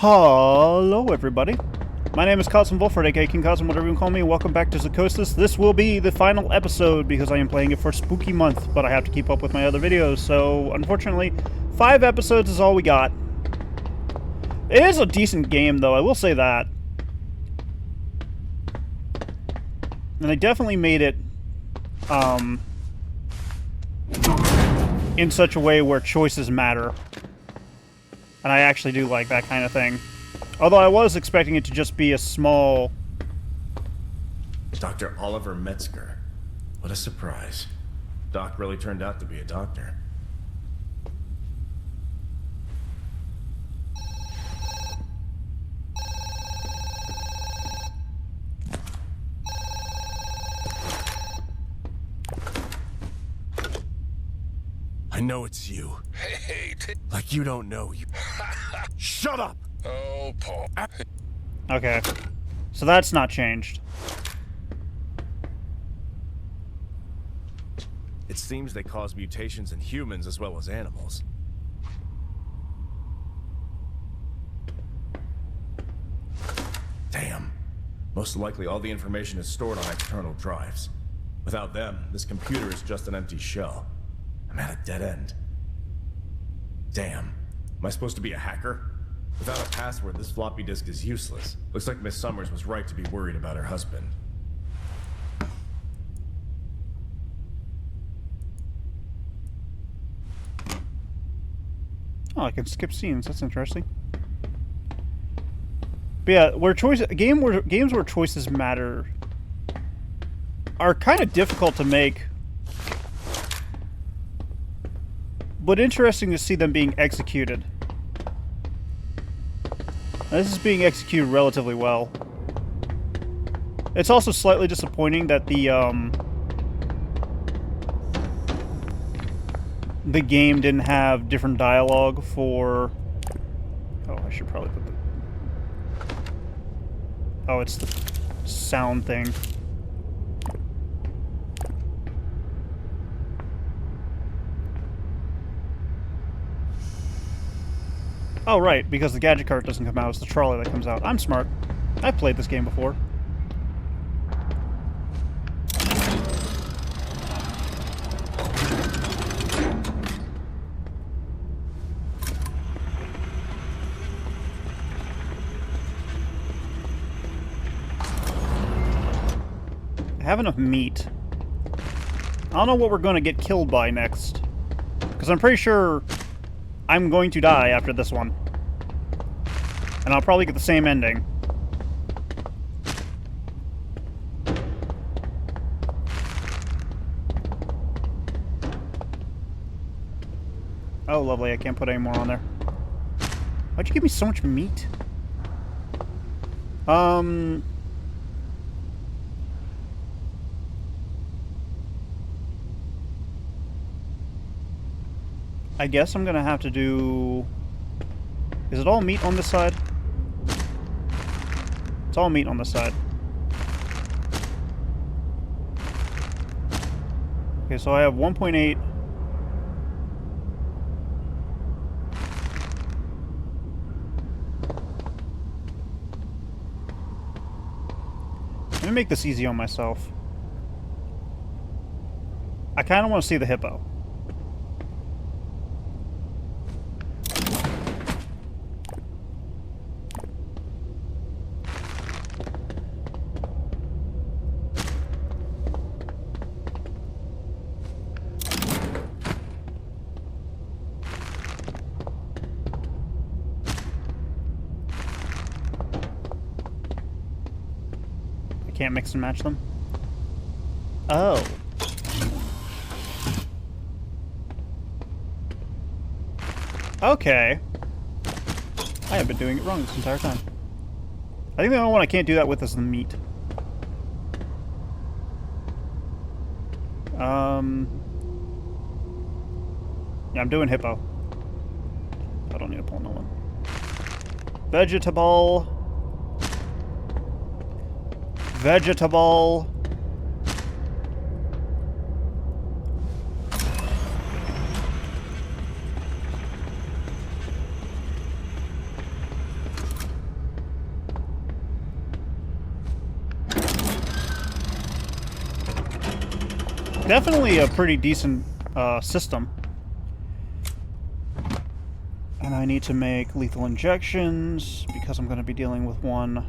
Hello, everybody. My name is Kazm Vulfhart, aka King Kazm, whatever you can call me. Welcome back to Zoochosis. This will be the final episode because I am playing it for Spooky Month, but I have to keep up with my other videos, so unfortunately, 5 episodes is all we got. It is a decent game, though, I will say that. And they definitely made it, in such a way where choices matter. And I actually do like that kind of thing. Although I was expecting it to just be a small... Dr. Oliver Metzger. What a surprise. Doc really turned out to be a doctor. I know it's you. Hey, like you don't know you. Shut up! Oh, Paul. Okay. So that's not changed. It seems they cause mutations in humans as well as animals. Damn. Most likely all the information is stored on external drives. Without them, this computer is just an empty shell. I'm at a dead end. Damn. Am I supposed to be a hacker? Without a password, this floppy disk is useless. Looks like Miss Summers was right to be worried about her husband. Oh, I can skip scenes. That's interesting. But yeah, games where choices matter are kind of difficult to make, but interesting to see them being executed. Now, this is being executed relatively well. It's also slightly disappointing that the game didn't have different dialogue for... Oh, I should probably put the... Oh, it's the sound thing. Oh, right, because the gadget cart doesn't come out, it's the trolley that comes out. I'm smart. I've played this game before. I have enough meat. I don't know what we're going to get killed by next. Because I'm pretty sure I'm going to die after this one. And I'll probably get the same ending. Oh, lovely. I can't put any more on there. Why'd you give me so much meat? I guess I'm gonna have to do... Is it all meat on this side? It's all meat on this side. Okay, so I have 1.8. Let me make this easy on myself. I kind of want to see the hippo. Can't mix and match them? Oh. Okay. I have been doing it wrong this entire time. I think the only one I can't do that with is the meat. Yeah, I'm doing hippo. I don't need to pull no one. Vegetable. Vegetable. Definitely a pretty decent system. And I need to make lethal injections because I'm going to be dealing with one.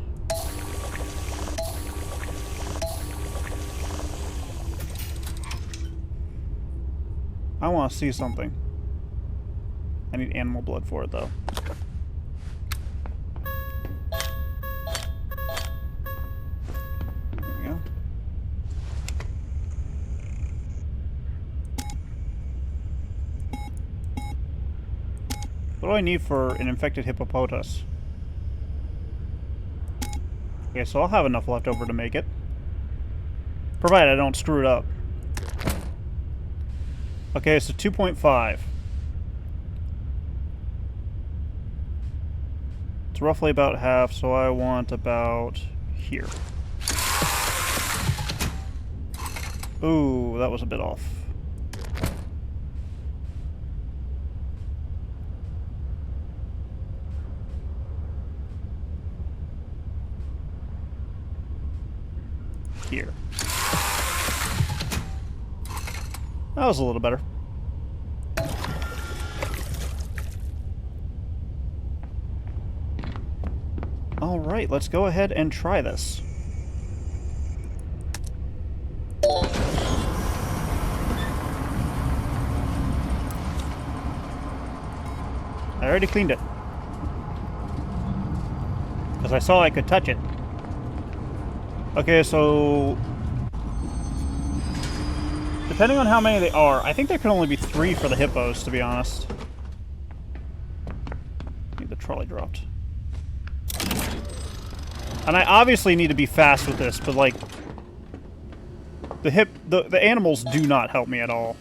I want to see something. I need animal blood for it, though. There we go. What do I need for an infected hippopotamus? Okay, so I'll have enough left over to make it. Provided I don't screw it up. Okay, so 2.5. It's roughly about half, so I want about here. Ooh, that was a bit off. Here. That was a little better. Alright, let's go ahead and try this. I already cleaned it. Because I saw I could touch it. Okay, so... depending on how many they are, I think there can only be 3 for the hippos, to be honest. Need the trolley dropped. And I obviously need to be fast with this, but like... the animals do not help me at all.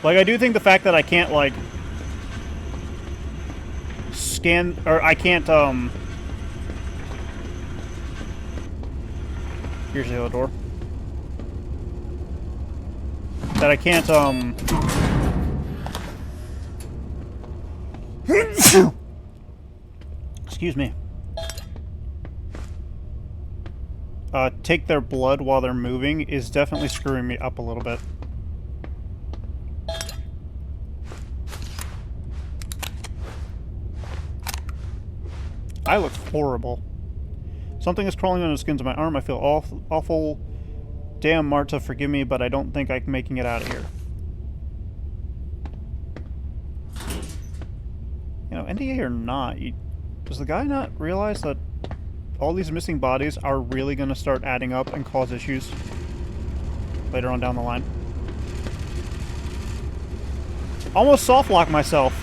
Like, I do think the fact that I can't, like... scan... or I can't, here's the other door. That I can't, excuse me. Take their blood while they're moving is definitely screwing me up a little bit. I look horrible. Something is crawling on the skins of my arm. I feel awful. Damn, Marta, forgive me, but I don't think I'm making it out of here. You know, NDA or not, does the guy not realize that all these missing bodies are really going to start adding up and cause issues later on down the line? Almost soft lock myself.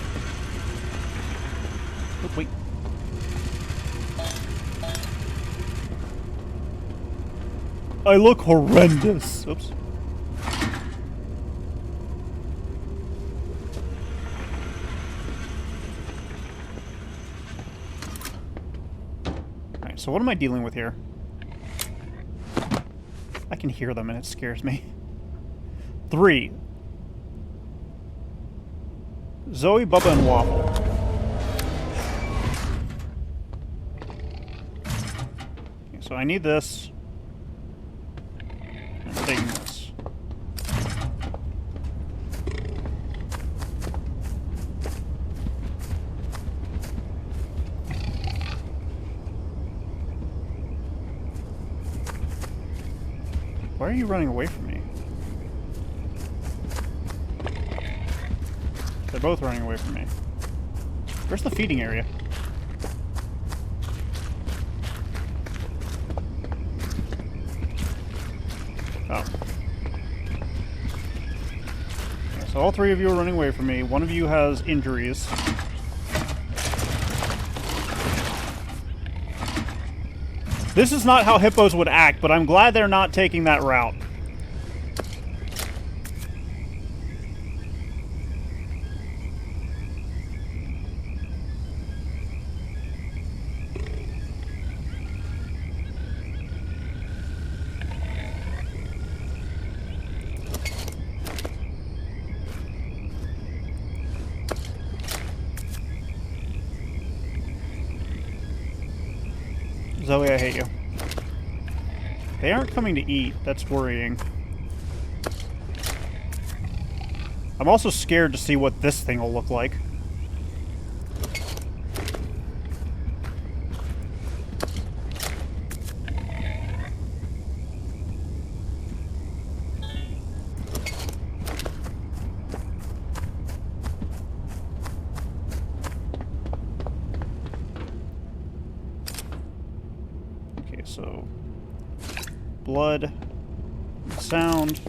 Oh, wait. I look horrendous. Oops. Alright, so what am I dealing with here? I can hear them and it scares me. 3. Zoe, Bubba, and Waffle. Okay, so I need this. I'm taking this. Why are you running away from me? They're both running away from me. Where's the feeding area? Oh. Okay, so all 3 of you are running away from me. One of you has injuries. This is not how hippos would act, but I'm glad they're not taking that route. Zoe, I hate you. They aren't coming to eat. That's worrying. I'm also scared to see what this thing will look like. Okay, so blood, sound.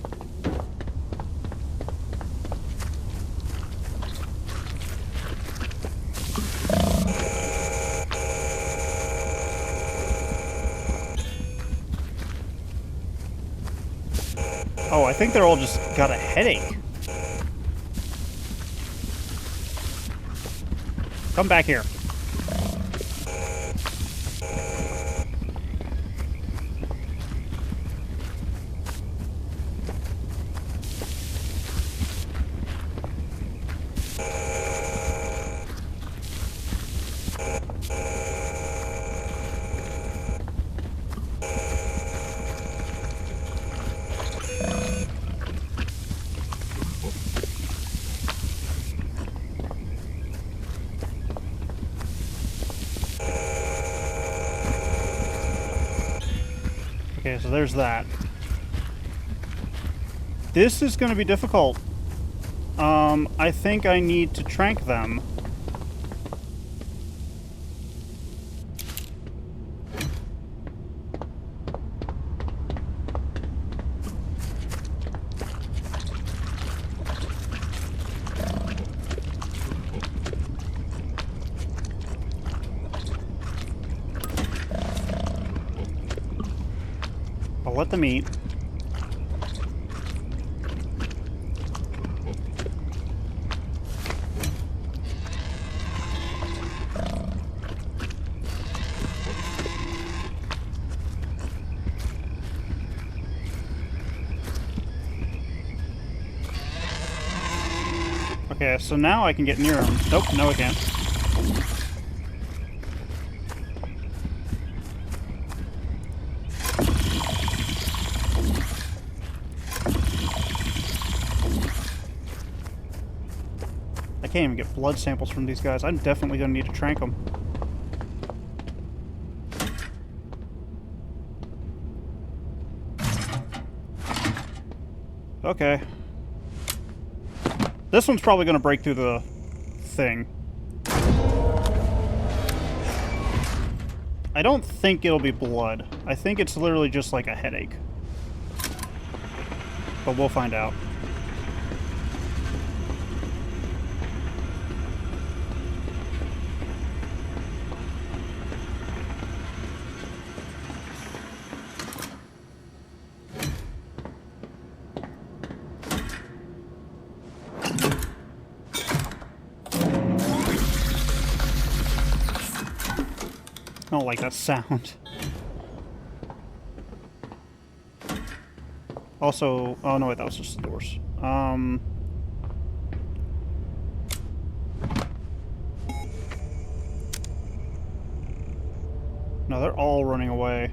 Oh, I think they're all just got a headache. Come back here. Okay, so there's that. This is going to be difficult. I think I need to trank them. I'll let them eat. Okay, so now I can get near him. Nope, no I can't. I can't even get blood samples from these guys. I'm definitely going to need to trank them. Okay. This one's probably going to break through the thing. I don't think it'll be blood. I think it's literally just like a headache. But we'll find out. I don't like that sound. Also, oh no wait, that was just the doors. No, they're all running away.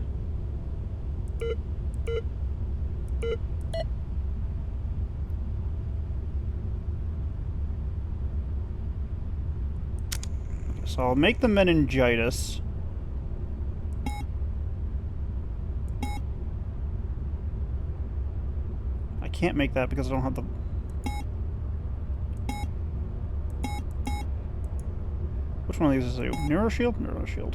So I'll make the meningitis. I can't make that because I don't have the... Which one of these is it? Neuroshield? Neuroshield.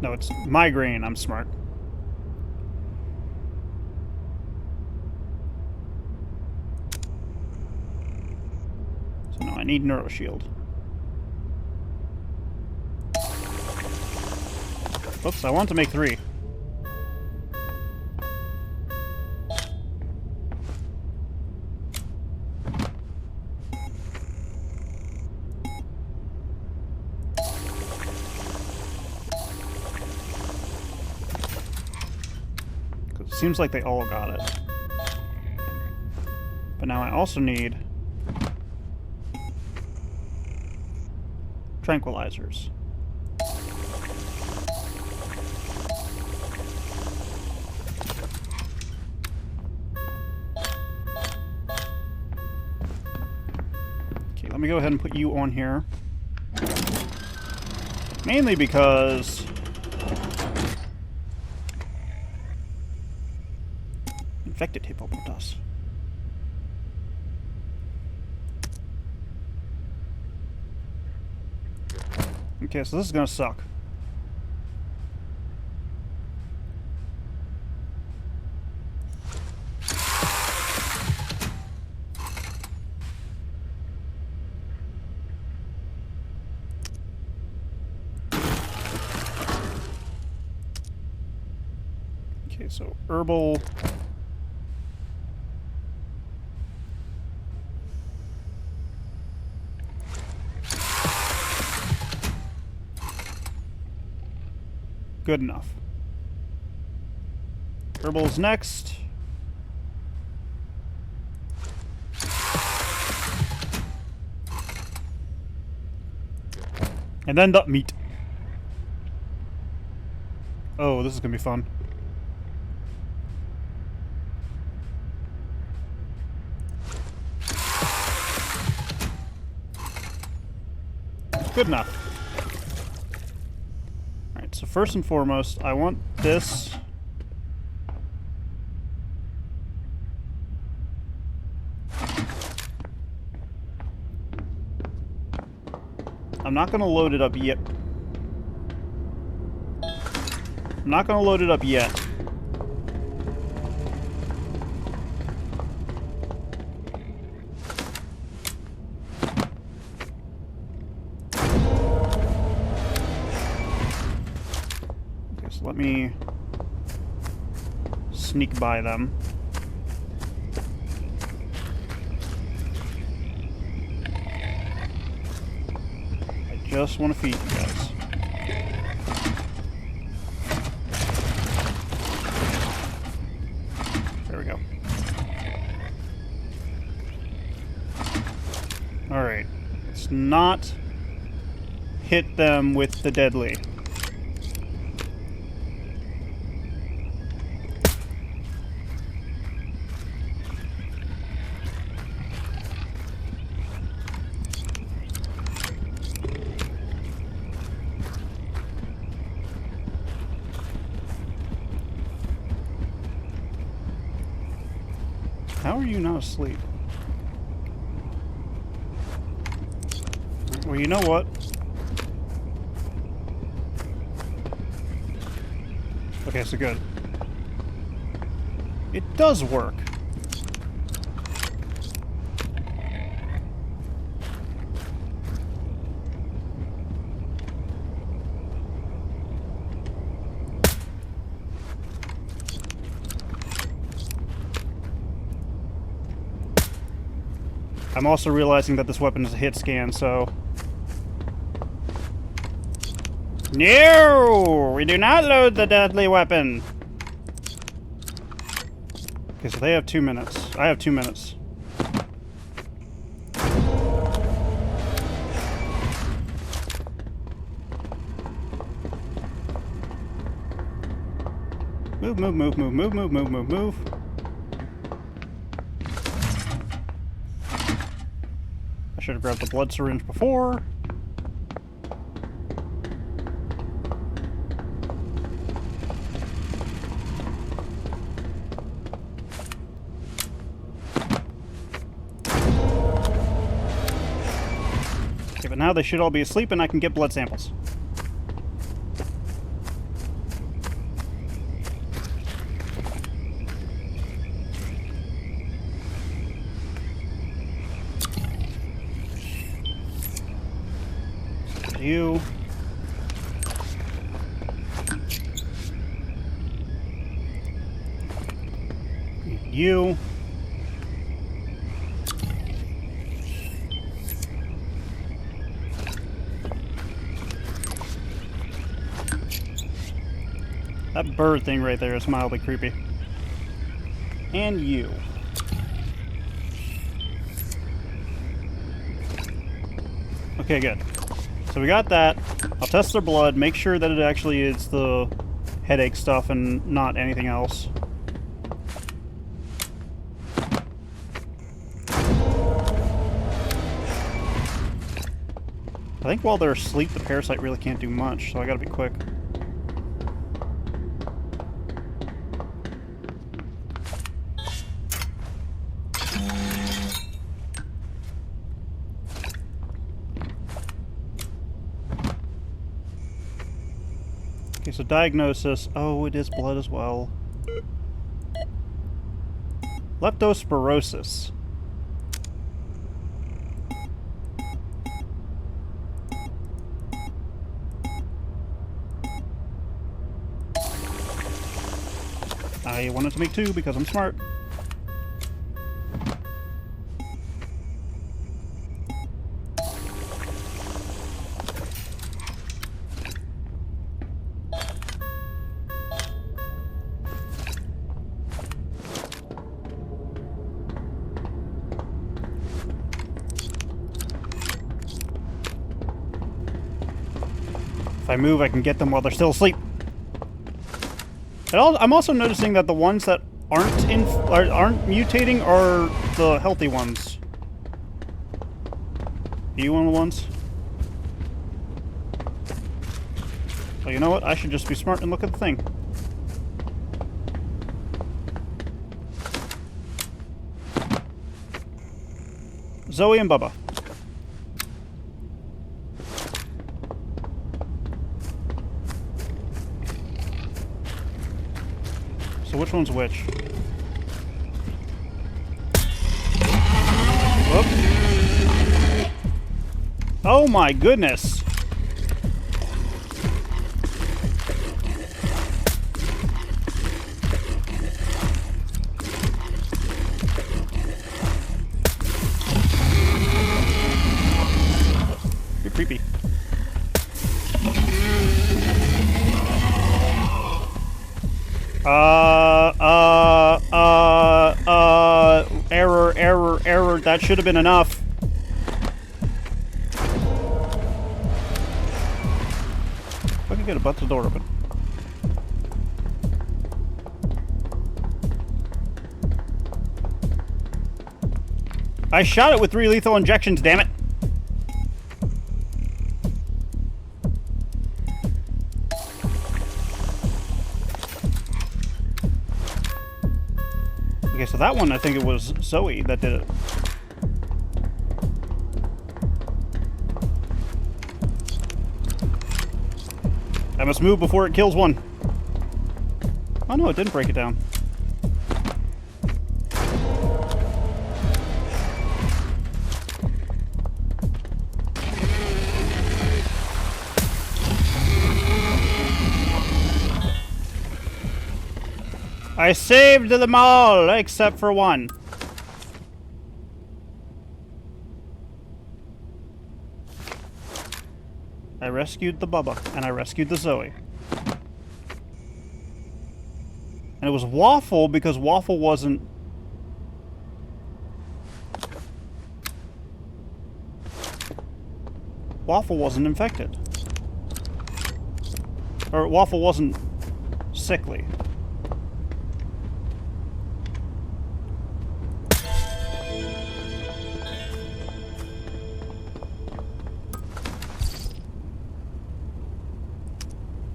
No, it's migraine. I'm smart. So no, I need Neuroshield. Oops, I want to make 3. It seems like they all got it. But now I also need tranquilizers. Okay, let me go ahead and put you on here. Mainly because infected hippopotamus. Okay, so this is gonna suck. Okay, so herbal. Good enough. Herbal's next. And then the meat. Oh, this is gonna be fun. Good enough. Alright, so first and foremost, I want this. I'm not gonna load it up yet. I'm not gonna load it up yet. Okay, so let me sneak by them. I just want to feed you guys. There we go. Alright. Let's not hit them with the deadly. How are you not asleep? Well, you know what? Okay, so good. It does work. I'm also realizing that this weapon is a hit scan, so... No! We do not load the deadly weapon! Okay, so they have 2 minutes. I have 2 minutes. Move, move, move, move, move, move, move, move, move. I should have grabbed the blood syringe before. Okay, but now they should all be asleep and I can get blood samples. You. You. That bird thing right there is mildly creepy. And you. Okay, good. So we got that. I'll test their blood, make sure that it actually is the headache stuff and not anything else. I think while they're asleep, the parasite really can't do much, so I gotta be quick. Okay, so diagnosis. Oh, it is blood as well. Leptospirosis. I wanted to make 2 because I'm smart. If I move, I can get them while they're still asleep. I'm also noticing that the ones that aren't mutating are the healthy ones. Are you one of the ones? Well, you know what? I should just be smart and look at the thing. Zoe and Bubba. So which one's which? Whoop. Oh my goodness! You're creepy. Error. That should have been enough. If I could get a butt the door open. I shot it with 3 lethal injections, damn it. Okay, so that one, I think it was Zoe that did it. I must move before it kills one. Oh no, it didn't break it down. I saved them all, except for one. I rescued the Bubba, and I rescued the Zoe. And it was Waffle, because Waffle wasn't... Waffle wasn't infected. Or Waffle wasn't sickly.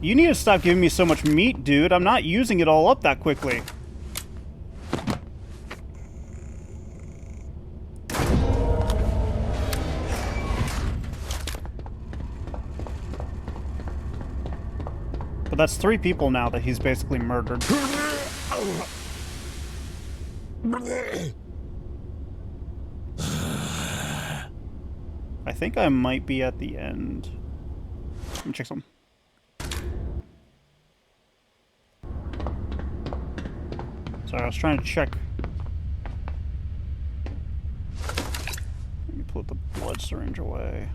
You need to stop giving me so much meat, dude. I'm not using it all up that quickly. But that's 3 people now that he's basically murdered. I think I might be at the end. Let me check something. Sorry, I was trying to check. Let me put the blood syringe away.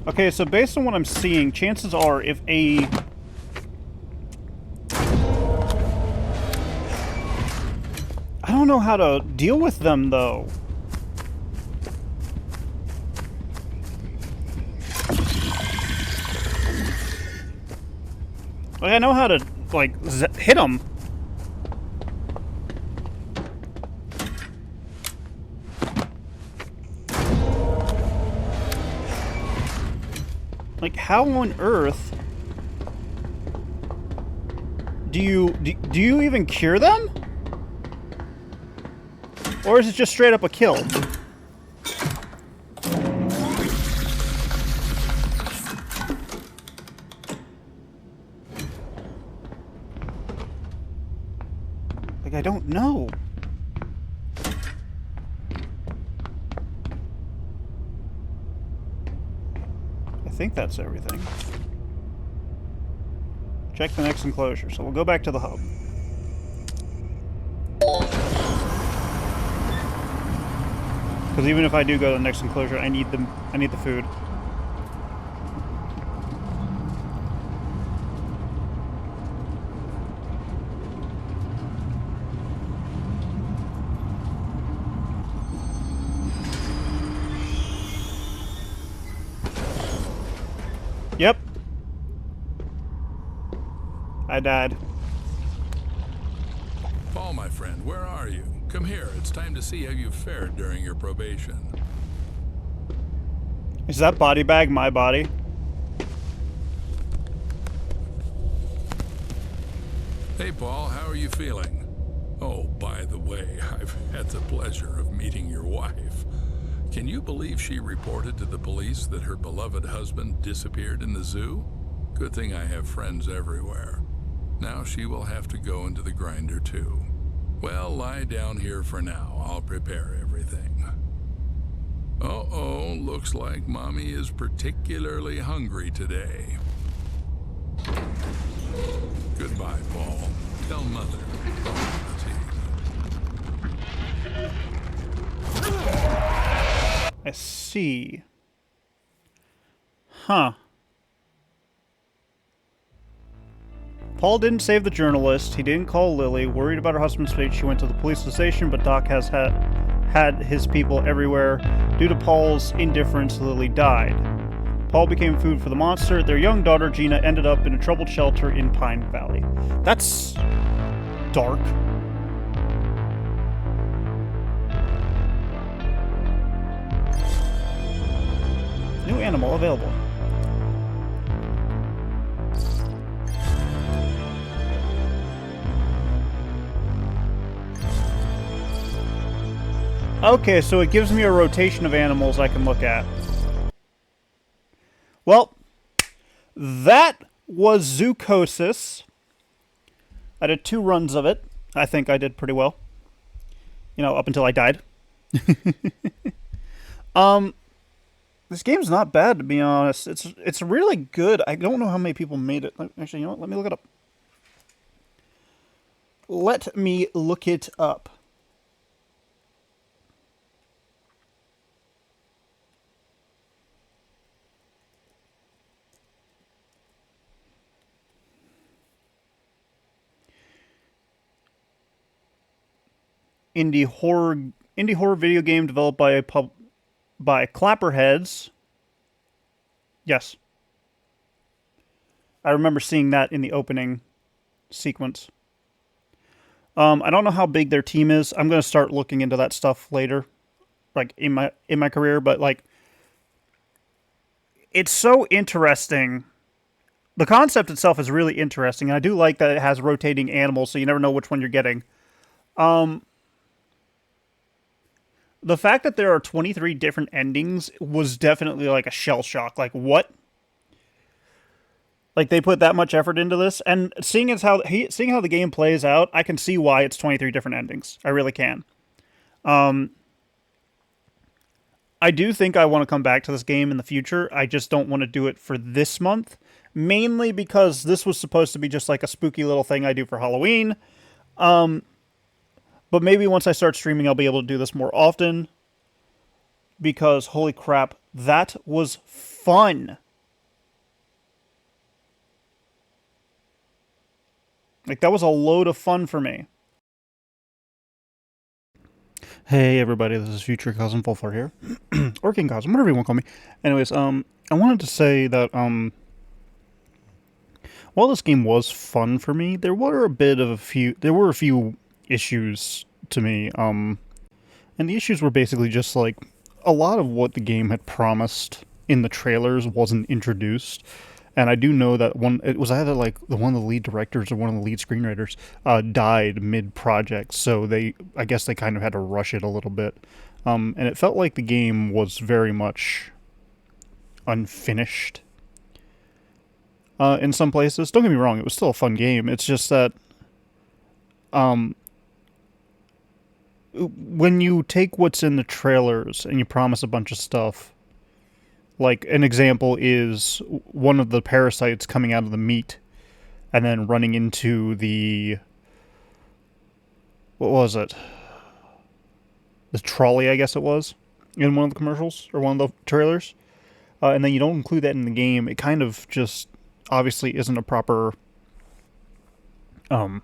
Okay, so based on what I'm seeing, chances are if a don't know how to deal with them, though. Like, I know how to, like, hit them. Like, how on earth do you even cure them? Or is it just straight up a kill? Like, I don't know. I think that's everything. Check the next enclosure. So we'll go back to the hub. Because even if I do go to the next enclosure, I need the food. Yep. I died. Paul, my friend, where are you? Come here. It's time to see how you've fared during your probation. Is that body bag my body? Hey, Paul, how are you feeling? Oh, by the way, I've had the pleasure of meeting your wife. Can you believe she reported to the police that her beloved husband disappeared in the zoo? Good thing I have friends everywhere. Now she will have to go into the grinder too. Well, lie down here for now. I'll prepare everything. Uh-oh, looks like Mommy is particularly hungry today. Goodbye, Paul. Tell Mother. I see. Huh. Paul didn't save the journalist. He didn't call Lily. Worried about her husband's fate, she went to the police station, but Doc has had his people everywhere. Due to Paul's indifference, Lily died. Paul became food for the monster. Their young daughter, Gina, ended up in a troubled shelter in Pine Valley. That's dark. New animal available. Okay, so it gives me a rotation of animals I can look at. Well, that was Zoochosis. I did 2 runs of it. I think I did pretty well. You know, up until I died. This game's not bad, to be honest. It's really good. I don't know how many people made it. Actually, you know what? Let me look it up. Let me look it up. Indie horror video game developed by Clapperheads. Yes. I remember seeing that in the opening sequence. I don't know how big their team is. I'm going to start looking into that stuff later, like in my career, but like it's so interesting. The concept itself is really interesting, and I do like that it has rotating animals, so you never know which one you're getting. The fact that there are 23 different endings was definitely like a shell shock. Like, what? Like, they put that much effort into this, and seeing how the game plays out, I can see why it's 23 different endings. I really can. I do think I want to come back to this game in the future. I just don't want to do it for this month, mainly because this was supposed to be just like a spooky little thing I do for Halloween. But maybe once I start streaming, I'll be able to do this more often. Because, holy crap, that was fun. Like, that was a load of fun for me. Hey everybody, this is future Kazm Vulfhart here. Or King Kazm, whatever you want to call me. Anyways, I wanted to say that, while this game was fun for me, there were a few issues to me, and the issues were basically just like, a lot of what the game had promised in the trailers wasn't introduced. And I do know that it was either like one of the lead directors or one of the lead screenwriters died mid-project, so I guess they kind of had to rush it a little bit. And it felt like the game was very much unfinished in some places. Don't get me wrong, it was still a fun game. It's just that when you take what's in the trailers and you promise a bunch of stuff, like, an example is one of the parasites coming out of the meat and then running into what was it? The trolley, I guess it was, in one of the commercials, or one of the trailers. And then you don't include that in the game. It kind of just, obviously isn't a proper, I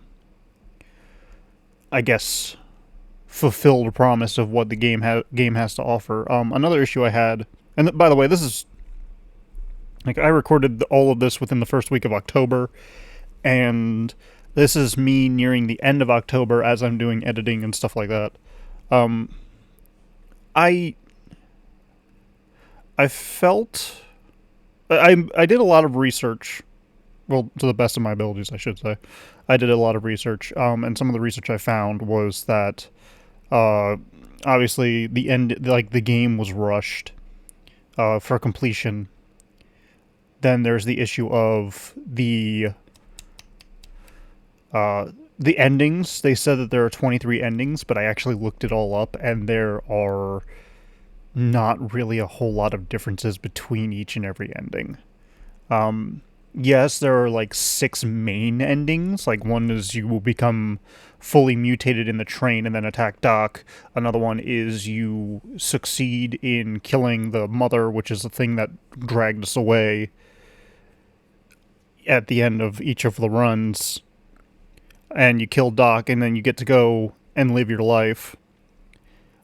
guess, fulfilled promise of what the game has to offer. Another issue I had, and by the way, this is, like, I recorded all of this within the first week of October, and this is me nearing the end of October as I'm doing editing and stuff like that. I felt I did a lot of research. Well, to the best of my abilities, I should say. I did a lot of research, and some of the research I found was that, obviously, the game was rushed for completion. Then there's the issue of the endings. They said that there are 23 endings, but I actually looked it all up, and there are not really a whole lot of differences between each and every ending. Yes, there are like 6 main endings. Like, one is you will become fully mutated in the train and then attack Doc. Another one is you succeed in killing the mother, which is the thing that dragged us away at the end of each of the runs. And you kill Doc, and then you get to go and live your life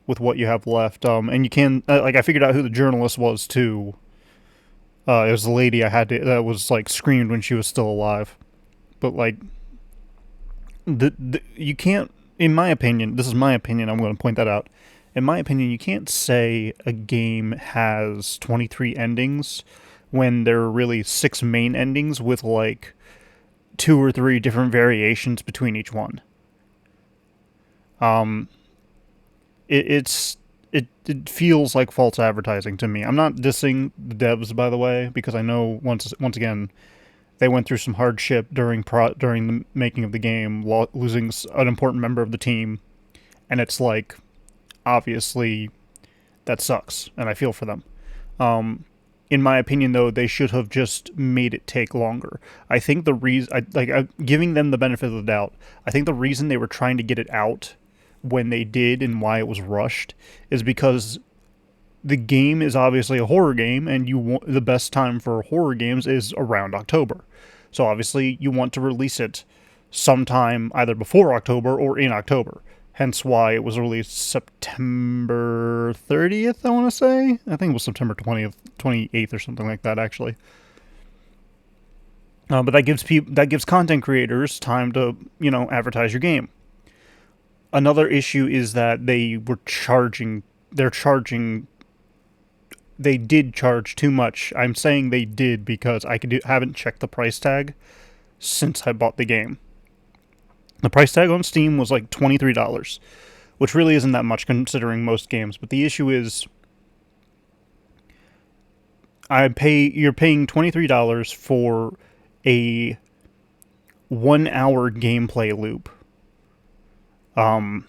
with what you have left. And you can, I figured out who the journalist was too. It was the lady that was like screamed when she was still alive. But like, you can't, in my opinion, this is my opinion, I'm going to point that out. In my opinion, you can't say a game has 23 endings when there are really 6 main endings with like 2 or 3 different variations between each one. It feels like false advertising to me. I'm not dissing the devs, by the way, because I know once again they went through some hardship during the making of the game, losing an important member of the team, and it's like, obviously that sucks, and I feel for them. In my opinion, though, they should have just made it take longer. I think the reason, giving them the benefit of the doubt, I think the reason they were trying to get it out when they did and why it was rushed is because the game is obviously a horror game, and the best time for horror games is around October. So obviously you want to release it sometime either before October or in October. Hence why it was released September 30th, I want to say. I think it was September 20th, 28th or something like that, actually. But that gives content creators time to, advertise your game. Another issue is that they did charge too much. I'm saying they did because haven't checked the price tag since I bought the game. The price tag on Steam was like $23, which really isn't that much considering most games. But the issue is, you're paying $23 for a 1-hour gameplay loop. And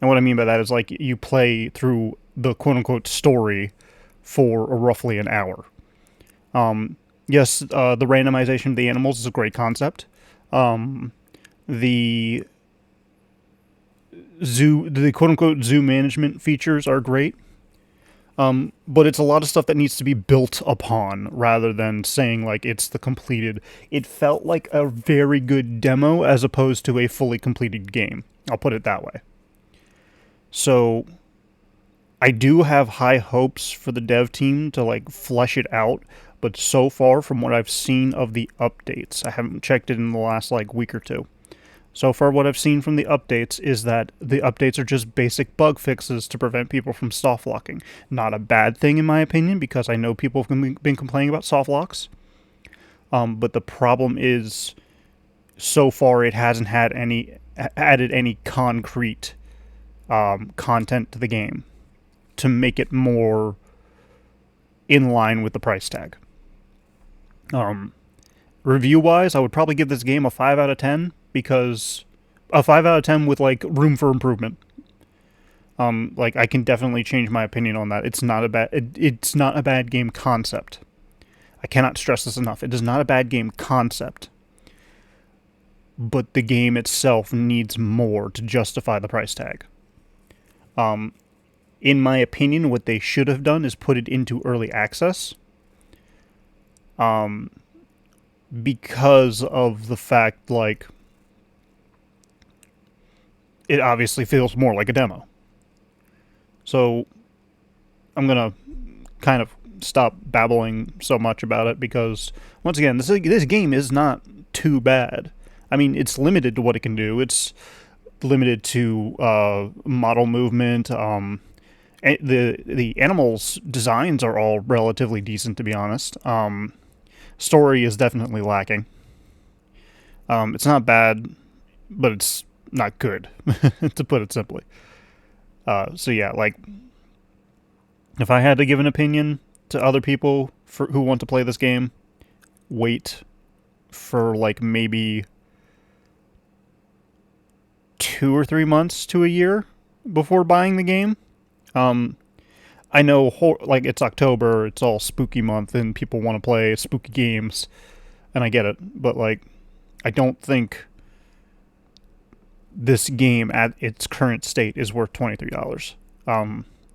what I mean by that is, like, you play through the quote-unquote story for roughly an hour. Yes, the randomization of the animals is a great concept. The quote-unquote zoo management features are great. But it's a lot of stuff that needs to be built upon rather than saying, like, it's the completed. It felt like a very good demo as opposed to a fully completed game. I'll put it that way. So I do have high hopes for the dev team to like flesh it out, but so far from what I've seen of the updates, I haven't checked it in the last like week or two. So far what I've seen from the updates is that the updates are just basic bug fixes to prevent people from soft locking. Not a bad thing in my opinion, because I know people have been complaining about soft locks. But the problem is, so far it hasn't had added any concrete content to the game to make it more in line with the price tag. Review-wise, I would probably give this game a 5 out of 10, because a 5 out of 10 with, like, room for improvement. Like, I can definitely change my opinion on that. It's not a bad game concept. I cannot stress this enough. It is not a bad game concept. But the game itself needs more to justify the price tag. In my opinion, what they should have done is put it into early access. Because of the fact, like, it obviously feels more like a demo. So, I'm gonna kind of stop babbling so much about it, because, once again, this game is not too bad. I mean, it's limited to what it can do. It's limited to model movement. The animals' designs are all relatively decent, to be honest. Story is definitely lacking. It's not bad, but it's not good, to put it simply. So yeah, like, if I had to give an opinion to other people who want to play this game, wait for, like, maybe 2 or 3 months to a year before buying the game. I know, like, it's October, it's all spooky month, and people want to play spooky games, and I get it, but, like, I don't think this game at its current state is worth $23.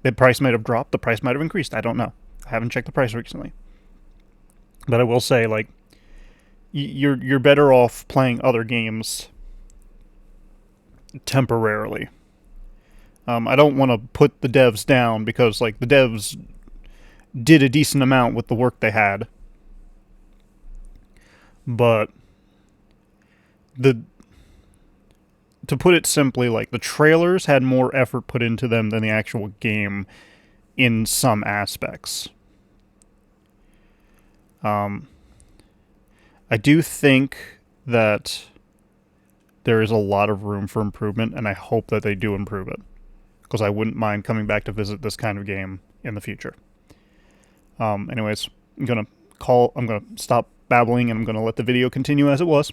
The price might have dropped, the price might have increased, I don't know. I haven't checked the price recently. But I will say, like, you're better off playing other games temporarily. I don't want to put the devs down, because, like, the devs did a decent amount with the work they had. But to put it simply, like, the trailers had more effort put into them than the actual game in some aspects. I do think that there is a lot of room for improvement, and I hope that they do improve it, because I wouldn't mind coming back to visit this kind of game in the future. Anyways, I'm gonna stop babbling, and I'm gonna let the video continue as it was.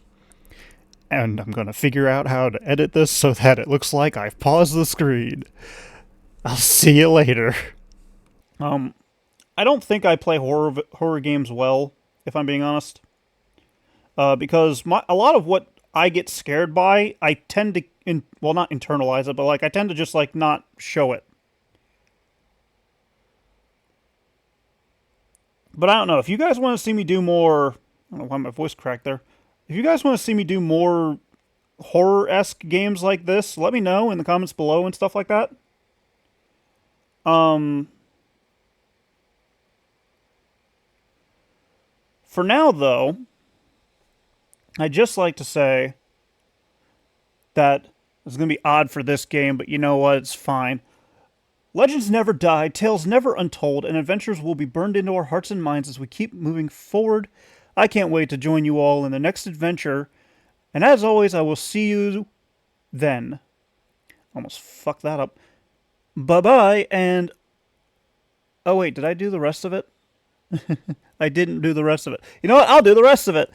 And I'm gonna figure out how to edit this so that it looks like I've paused the screen. I'll see you later. I don't think I play horror games well, if I'm being honest. Because a lot of what I get scared by, I tend to, not internalize it, but, like, I tend to just, like, not show it. But I don't know, if you guys want to see me do more, I don't know why my voice cracked there. If you guys want to see me do more horror-esque games like this, let me know in the comments below and stuff like that. For now, though, I'd just like to say that it's going to be odd for this game, but you know what? It's fine. Legends never die, tales never untold, and adventures will be burned into our hearts and minds as we keep moving forward. I can't wait to join you all in the next adventure, and as always, I will see you then. Almost fucked that up. Bye-bye, and... Oh, wait, did I do the rest of it? I didn't do the rest of it. You know what? I'll do the rest of it.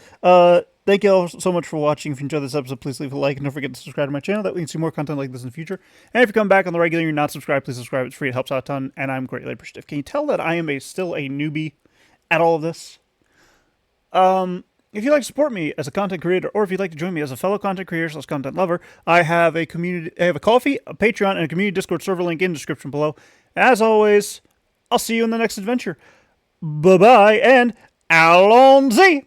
Thank you all so much for watching. If you enjoyed this episode, please leave a like, and don't forget to subscribe to my channel. That way you can see more content like this in the future. And if you come back on the regular and you're not subscribed, please subscribe. It's free. It helps out a ton, and I'm greatly appreciative. Can you tell that I am still a newbie at all of this? If you'd like to support me as a content creator, or if you'd like to join me as a fellow content creator / content lover, I have a Ko-fi, a Patreon, and a community Discord server link in the description below. As always, I'll see you in the next adventure. Bye-bye, and allons-y!